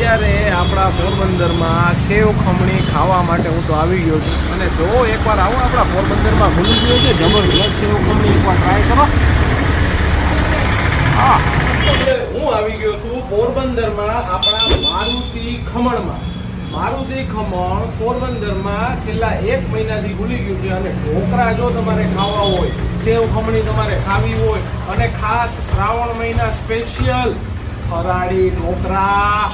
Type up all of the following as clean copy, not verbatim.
અત્યારે આપણા પોરબંદરમાં સેવ ખમણી ખાવા માટે હું તો આવી ગયો છું અને જો એકવાર આવો આપણા પોરબંદરમાં ભૂલી ગયો છે જબરજસ્ત સેવ ખમણી એકવાર ટ્રાય કરો. હા, હું આવી ગયો છું પોરબંદરમાં આપણા મારુતિ ખમણમાં. મારુતિ ખમણ પોરબંદરમાં છેલ્લા 1 મહિનાથી ખુલી ગયું છે અને ઢોકળા જો તમારે ખાવા હોય, સેવ ખમણી તમારે ખાવી હોય અને ખાસ શ્રાવણ મહિના સ્પેશિયલ ફરાળી ઢોકળા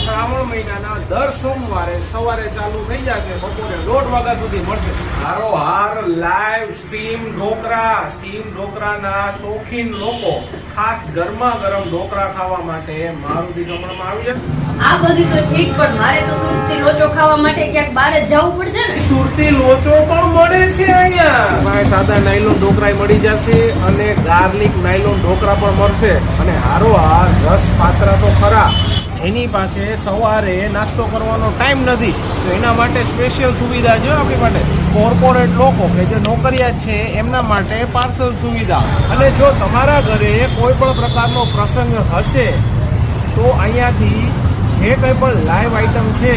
શ્રાવણ મહિનાના દર સોમવારે સવારે ચાલુ થઈ જશે, બપોરે 1:30 વાગ્યા સુધી મળશે. હારોહાર લાઈવ સ્ટીમ ઢોકળાના શોખીન લોકો ખાસ ગરમા ગરમ ઢોકળા ખાવા માટે મારુતિ ખમણમાં આવી જશે. આ બધું તો ઠીક, પણ મારે તો સુરતી લોચો ખાવા માટે ક્યાંક બહાર જ જવું પડશે ને. સુરતી લોચો પણ મળે છે અહીંયા. સાદા નાયલોન ઢોકળા મળી જશે અને ગાર્લિક નાયલોન ઢોકળા પણ મળશે અને હારોહાર રસ પાત્રા તો ખરા. એની પાસે સવારે નાસ્તો કરવાનો ટાઈમ નથી તો એના માટે સ્પેશિયલ સુવિધા છે આપણી માટે. કોર્પોરેટ લોકો કે જે નોકરિયાત છે એમના માટે પાર્સલ સુવિધા. અને જો તમારા ઘરે કોઈ પણ પ્રકારનો પ્રસંગ હશે તો અહીંયાથી જે કંઈ પણ લાઈવ આઈટમ છે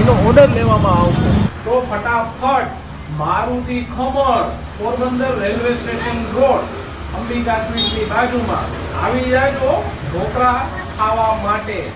એનો ઓર્ડર લેવામાં આવશે. તો ફટાફટ Maruti Khaman Porbandar railway station road Ambika સ્વીટની બાજુમાં આવી જાજો ઢોકળા ખાવા માટે.